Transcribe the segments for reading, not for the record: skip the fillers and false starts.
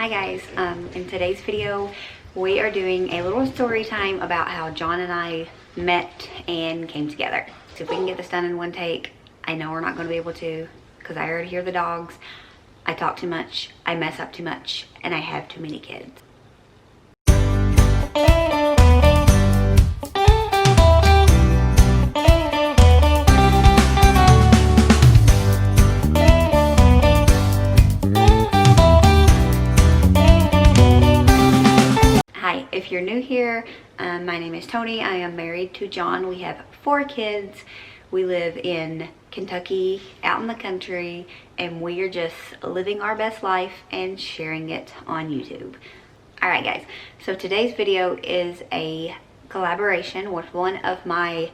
Hi guys, in today's video we are doing a little story time about how John and I met and came together. So if we can get this done in one take. I know we're not going to be able to because I already hear the dogs, I talk too much, I mess up too much, and I have too many kids. If you're new here, my name is Tony. I am married to John. We have 4 kids. We live in Kentucky, out in the country, and we are just living our best life and sharing it on YouTube. Alright guys, so today's video is a collaboration with one of my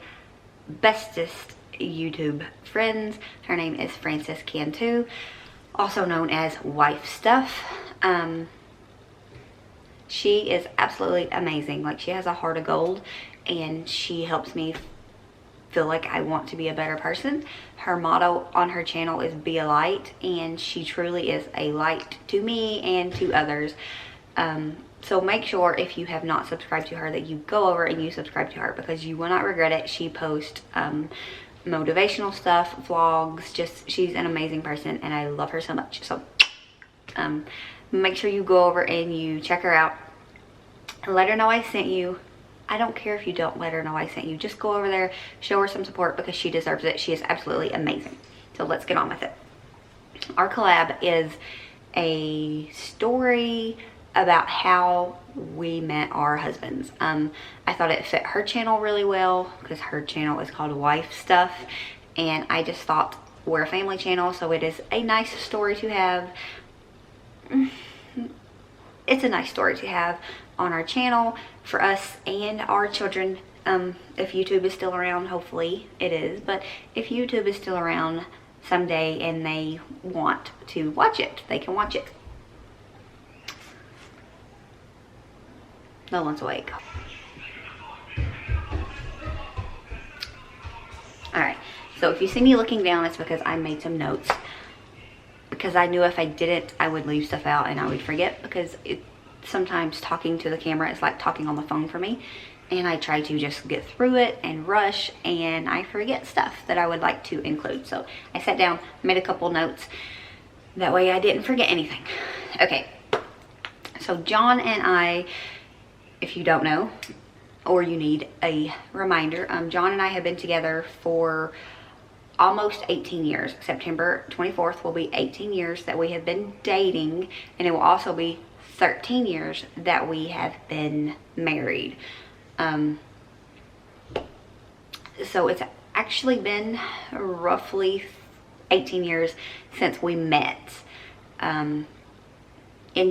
bestest YouTube friends. Her name is Frances Cantu, also known as Wife Stuff. She is absolutely amazing. Like, she has a heart of gold and she helps me feel like I want to be a better person. Her motto on her channel is be a light, and she truly is a light to me and to others. So make sure if you have not subscribed to her that you go over and you subscribe to her, because you will not regret it. She posts motivational stuff, vlogs, just she's an amazing person and I love her so much. So make sure you go over and you check her out and let her know I sent you. I don't care if you don't let her know I sent you. Just go over there, show her some support, because she deserves it. She is absolutely amazing. So let's get on with it. Our collab is a story about how we met our husbands. I thought it fit her channel really well because her channel is called Wife Stuff, and I just thought we're a family channel, so it is a nice story to have. It's a nice story to have on our channel for us and our children. If YouTube is still around, hopefully it is, but if YouTube is still around someday and they want to watch it, they can watch it. No one's awake. Alright, so if you see me looking down, it's because I made some notes, because I knew if I didn't I would leave stuff out and I would forget, because sometimes talking to the camera is like talking on the phone for me, and I try to just get through it and rush and I forget stuff that I would like to include. So I sat down, made a couple notes, that way I didn't forget anything. Okay, so John and I, if you don't know or you need a reminder, John and I have been together for almost 18 years. September 24th will be 18 years that we have been dating, and it will also be 13 years that we have been married. So it's actually been roughly 18 years since we met. In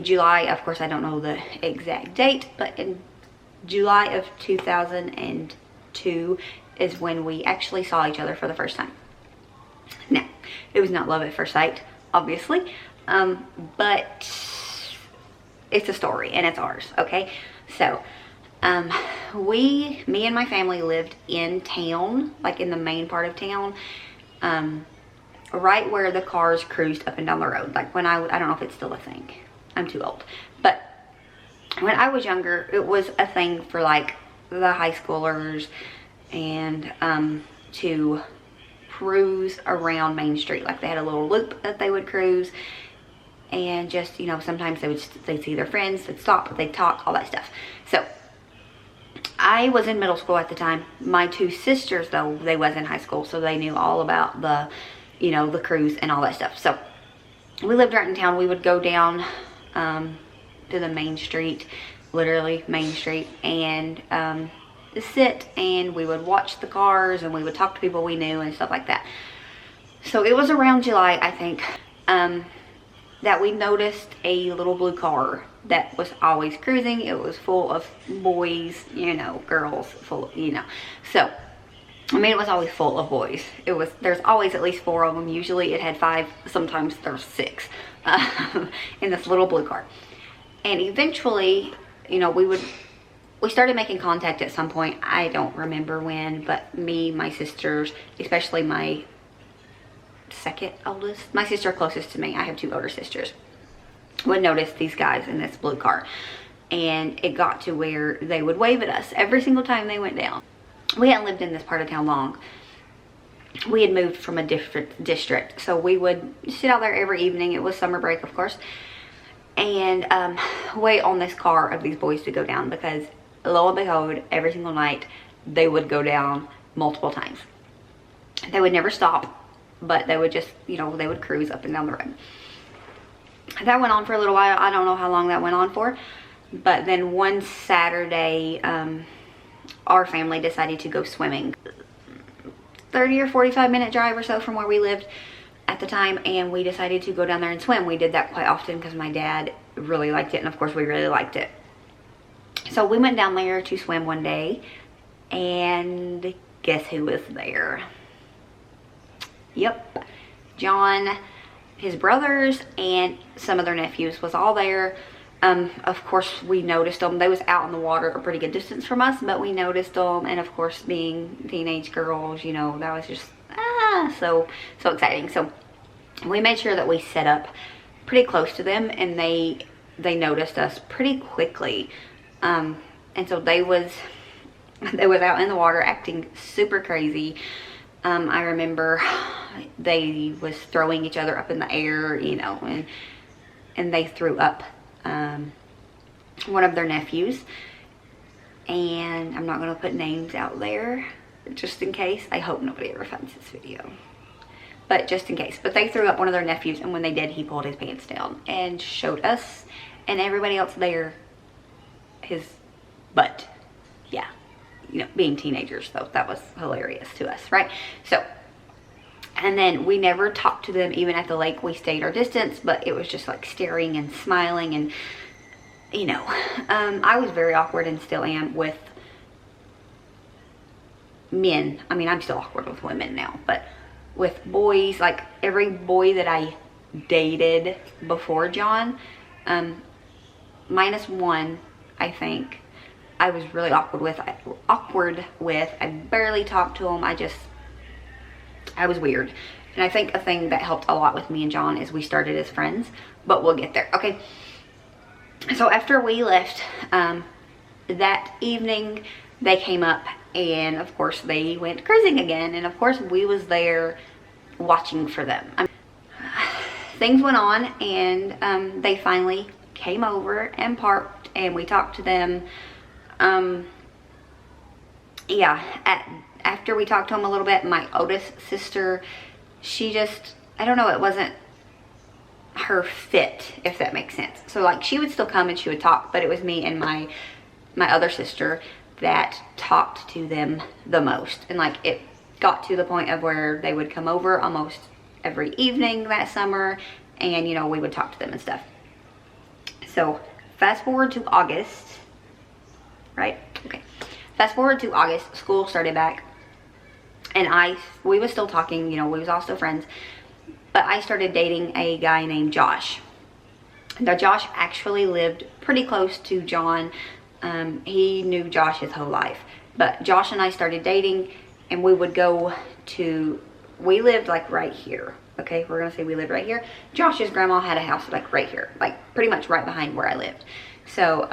July, of course I don't know the exact date, but in July of 2002 is when we actually saw each other for the first time. Now, it was not love at first sight, obviously, but it's a story and it's ours, okay? So, me and my family lived in town, like in the main part of town, right where the cars cruised up and down the road. Like when I don't know if it's still a thing. I'm too old. But when I was younger, it was a thing for like the high schoolers and to cruise around Main Street. Like they had a little loop that they would cruise, and just, you know, sometimes they'd see their friends, they'd stop, they'd talk, all that stuff. So I was in middle school at the time. My 2 sisters, though, they was in high school, so they knew all about the, you know, the cruise and all that stuff. So we lived right in town. We would go down to the Main Street, literally Main Street, and sit, and we would watch the cars and we would talk to people we knew and stuff like that. So it was around July, I think, that we noticed a little blue car that was always cruising. It was full of boys, you know, girls, full, you know. So I mean, it was always full of boys. There's always at least 4 of them. Usually it had 5, sometimes there's 6 in this little blue car. And eventually, you know, we started making contact at some point. I don't remember when, but me, my sisters, especially my second oldest, my sister closest to me, I have 2 older sisters, would notice these guys in this blue car. And it got to where they would wave at us every single time they went down. We hadn't lived in this part of town long. We had moved from a different district, so we would sit out there every evening. It was summer break, of course, and wait on this car of these boys to go down, because lo and behold, every single night they would go down multiple times. They would never stop, but they would just, you know, they would cruise up and down the road. That went on for a little while. I don't know how long that went on for, but then one Saturday, our family decided to go swimming. 30 or 45 minute drive or so from where we lived at the time, and we decided to go down there and swim. We did that quite often because my dad really liked it, and of course we really liked it. So we went down there to swim one day, and guess who was there? Yep, John, his brothers, and some of their nephews was all there. Of course we noticed them. They was out in the water a pretty good distance from us, but we noticed them, and of course being teenage girls, you know, that was just so exciting. So we made sure that we set up pretty close to them, and they noticed us pretty quickly. And so they was out in the water acting super crazy. I remember they was throwing each other up in the air, you know, and they threw up one of their nephews, and I'm not going to put names out there just in case. I hope nobody ever finds this video, but just in case. But they threw up one of their nephews, and when they did, he pulled his pants down and showed us and everybody else there his butt. Yeah, you know, being teenagers, though, that was hilarious to us, right? So, and then we never talked to them. Even at the lake, we stayed our distance, but it was just like staring and smiling, and you know, I was very awkward and still am with men. I mean, I'm still awkward with women now, but with boys, like every boy that I dated before John, minus one, I think, I was really awkward with. I barely talked to him. I was weird. And I think a thing that helped a lot with me and John is we started as friends, but we'll get there. Okay. So after we left, that evening they came up, and of course they went cruising again. And of course we was there watching for them. Things went on, and they finally came over and parked, and we talked to them. Yeah, after we talked to them a little bit, my oldest sister, she just, I don't know, it wasn't her fit, if that makes sense. So like, she would still come and she would talk, but it was me and my other sister that talked to them the most. And like, it got to the point of where they would come over almost every evening that summer, and you know, we would talk to them and stuff. So fast forward to August, right? Okay. Fast forward to August, school started back, and we was still talking, you know, we was all still friends, but I started dating a guy named Josh. Now, Josh actually lived pretty close to John. He knew Josh his whole life, but Josh and I started dating, and we would go to, we lived like right here. Okay, we're gonna say we lived right here. Josh's grandma had a house like right here, like pretty much right behind where I lived. So,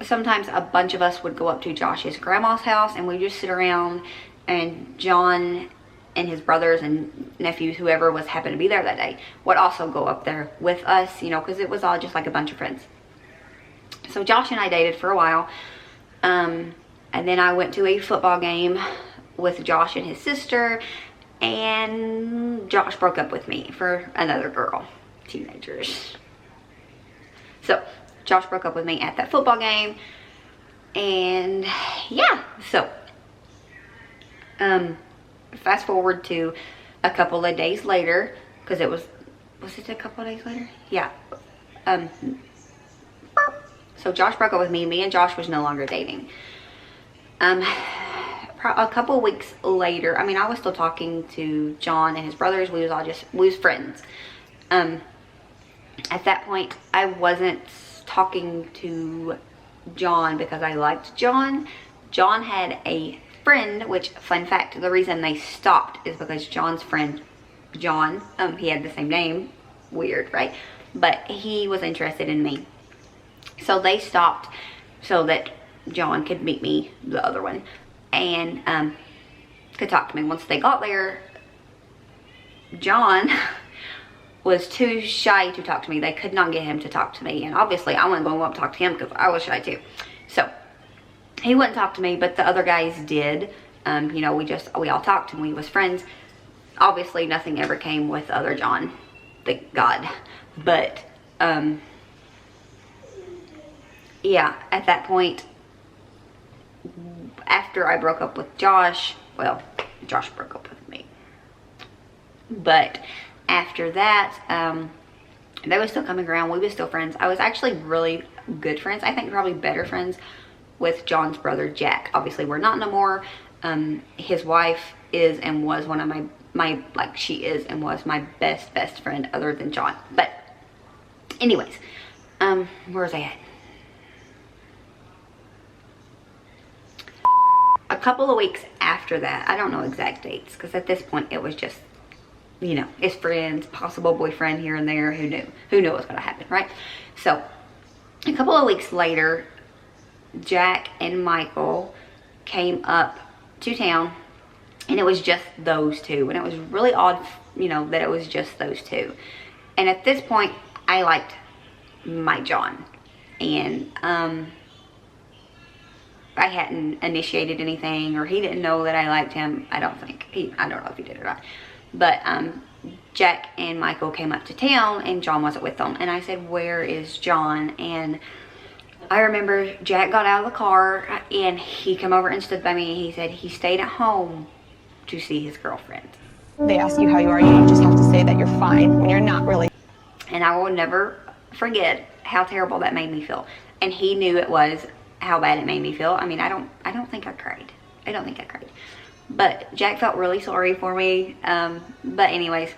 sometimes a bunch of us would go up to Josh's grandma's house, and we just sit around, and John and his brothers and nephews, whoever was happened to be there that day, would also go up there with us, you know, because it was all just like a bunch of friends. So Josh and I dated for a while, and then I went to a football game with Josh and his sister, and Josh broke up with me for another girl. Teenagers. So Josh broke up with me at that football game, and yeah, so fast forward to a couple of days later, because it was it a couple of days later? Yeah. So Josh broke up with me. Me and Josh was no longer dating. A couple of weeks later, I mean, I was still talking to John and his brothers. We was friends. At that point, I wasn't talking to John because I liked John. John had a friend, which, fun fact, the reason they stopped is because John's friend, John, he had the same name weird, right? But he was interested in me. So they stopped so that Jon could meet me, the other one, and could talk to me. Once they got there, Jon was too shy to talk to me. They could not get him to talk to me. And obviously I wasn't going to go up and talk to him because I was shy too. So he wouldn't talk to me, but the other guys did. You know, we all talked and we was friends. Obviously nothing ever came with other Jon, thank God. But yeah, at that point, after I broke up with Josh, well, Josh broke up with me, but after that, they were still coming around. We were still friends. I was actually really good friends. I think probably better friends with Jon's brother, Jack. Obviously, we're not no more. His wife is and was one of my like, she is and was my best friend other than Jon. But anyways, where was I at? A couple of weeks after that, I don't know exact dates, because at this point it was just, you know, it's friends, possible boyfriend here and there, who knew what was going to happen, right? So a couple of weeks later, Jack and Michael came up to town, and it was just those two, and it was really odd, you know, that it was just those two. And at this point, I liked my Jon, and I hadn't initiated anything, or he didn't know that I liked him. I don't think. I don't know if he did or not. But Jack and Michael came up to town, and Jon wasn't with them. And I said, where is Jon? And I remember Jack got out of the car, and he came over and stood by me, and he said he stayed at home to see his girlfriend. They ask you how you are, you just have to say that you're fine when you're not really. And I will never forget how terrible that made me feel. And he knew it was, how bad it made me feel. I mean, I don't think I cried. I don't think I cried. But Jack felt really sorry for me. But anyways,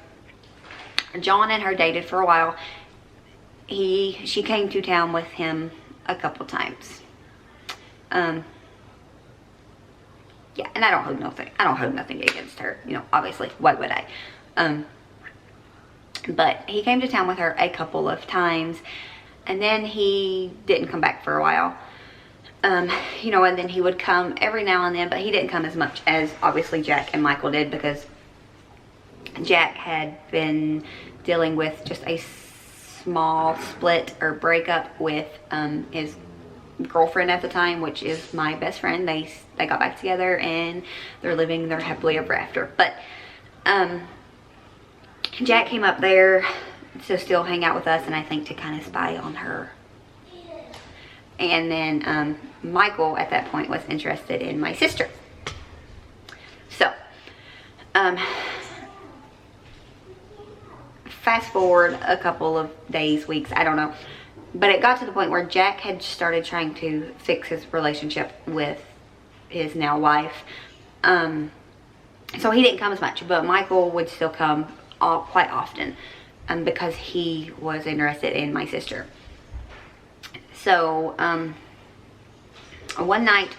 Jon and her dated for a while. She came to town with him a couple times. Yeah, and I don't hold nothing against her. You know, obviously, why would I? But he came to town with her a couple of times, and then he didn't come back for a while. You know, and then he would come every now and then, but he didn't come as much as obviously Jack and Michael did, because Jack had been dealing with just a small split or breakup with his girlfriend at the time, which is my best friend. They got back together and they're living their happily ever after. But Jack came up there to still hang out with us, and I think to kind of spy on her. And then Michael at that point was interested in my sister. So fast forward a couple of days, weeks, I don't know, but it got to the point where Jack had started trying to fix his relationship with his now wife. So he didn't come as much, but Michael would still come quite often, because he was interested in my sister. So one night,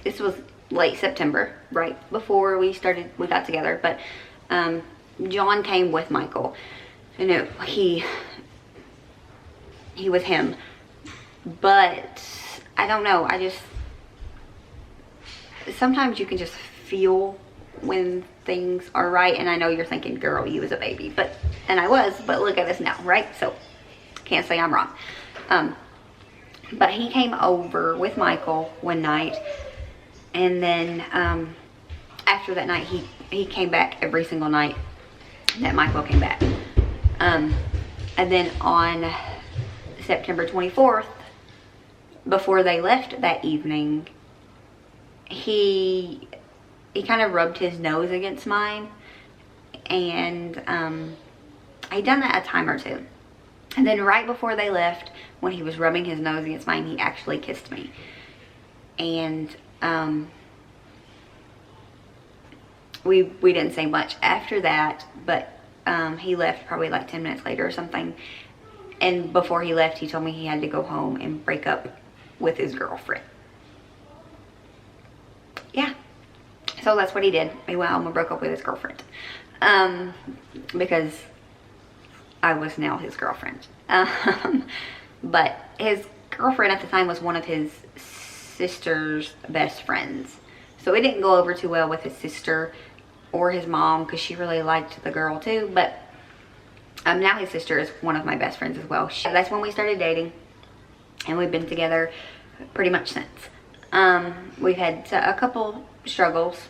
this was late September, right before we got together, but Jon came with Michael. You know, he was him, but I don't know, sometimes you can just feel when things are right. And I know you're thinking, girl, you was a baby, and I was, but look at us now, right? So can't say I'm wrong. But he came over with Michael one night, and then after that night, he came back every single night that Michael came back. And then on September 24th, before they left that evening, he kind of rubbed his nose against mine, and I'd done that a time or two. And then right before they left, when he was rubbing his nose against mine, he actually kissed me. And we didn't say much after that, but he left probably like 10 minutes later or something. And before he left, he told me he had to go home and break up with his girlfriend. Yeah. So that's what he did. He went home and broke up with his girlfriend. Because I was now his girlfriend. But his girlfriend at the time was one of his sister's best friends. So it didn't go over too well with his sister or his mom because she really liked the girl too. But now his sister is one of my best friends as well. That's when we started dating, and we've been together pretty much since. We've had a couple struggles.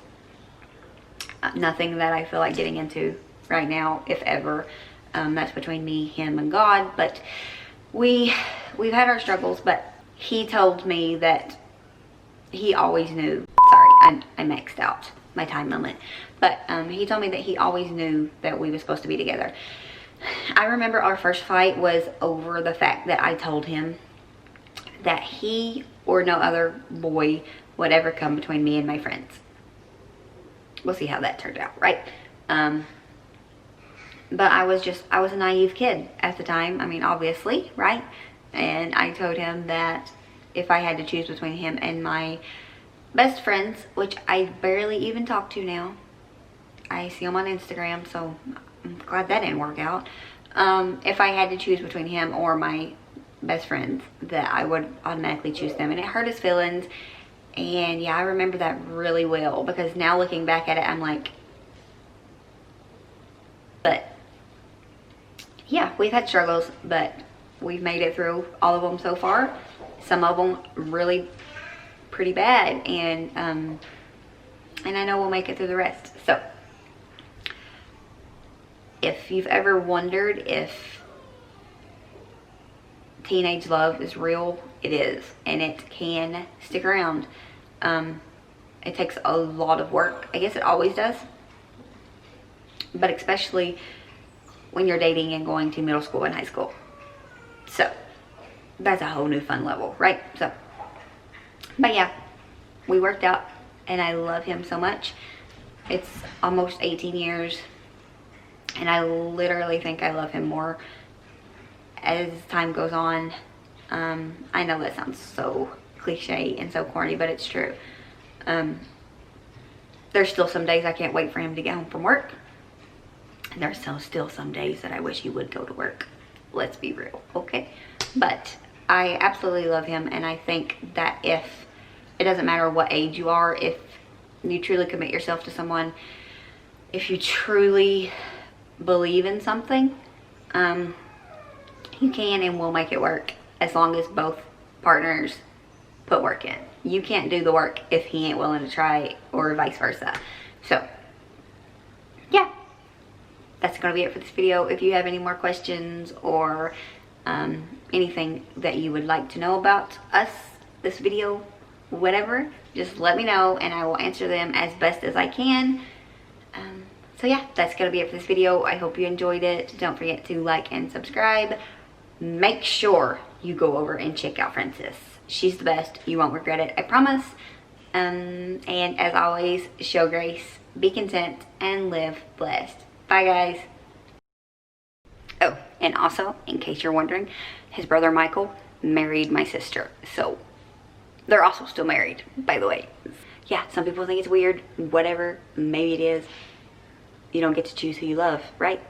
Nothing that I feel like getting into right now, if ever. That's between me, him, and God. But we've had our struggles, but he told me that he always knew. Sorry, I maxed out my time limit. But he told me that he always knew that we were supposed to be together. I remember our first fight was over the fact that I told him that he or no other boy would ever come between me and my friends. We'll see how that turned out, right? But I was a naive kid at the time. I mean, obviously, right? And I told him that if I had to choose between him and my best friends, which I barely even talk to now. I see him on Instagram, so I'm glad that didn't work out. If I had to choose between him or my best friends, that I would automatically choose them. And it hurt his feelings. And yeah, I remember that really well, because now looking back at it, I'm like, but yeah, we've had struggles, but we've made it through all of them so far. Some of them really pretty bad, and I know we'll make it through the rest. So if you've ever wondered if teenage love is real, it is, and it can stick around. It takes a lot of work. I guess it always does, but especially when you're dating and going to middle school and high school. So that's a whole new fun level, right? So, but yeah, we worked out, and I love him so much. It's almost 18 years, and I literally think I love him more as time goes on. I know that sounds so cliche and so corny, but it's true. There's still some days I can't wait for him to get home from work. And there's still some days that I wish he would go to work. Let's be real, okay? But I absolutely love him, and I think that if, it doesn't matter what age you are, if you truly commit yourself to someone, if you truly believe in something, you can and will make it work, as long as both partners put work in. You can't do the work if he ain't willing to try, or vice versa. So yeah, that's gonna be it for this video. If you have any more questions or anything that you would like to know about us, this video, whatever, just let me know and I will answer them as best as I can. So yeah, that's gonna be it for this video. I hope you enjoyed it. Don't forget to like and subscribe. Make sure you go over and check out Frances. She's the best. You won't regret it, I promise. And as always, show grace, be content, and live blessed. Bye, guys. Oh, and also, in case you're wondering, his brother Michael married my sister. So they're also still married, by the way. Yeah, some people think it's weird. Whatever, maybe it is. You don't get to choose who you love, right?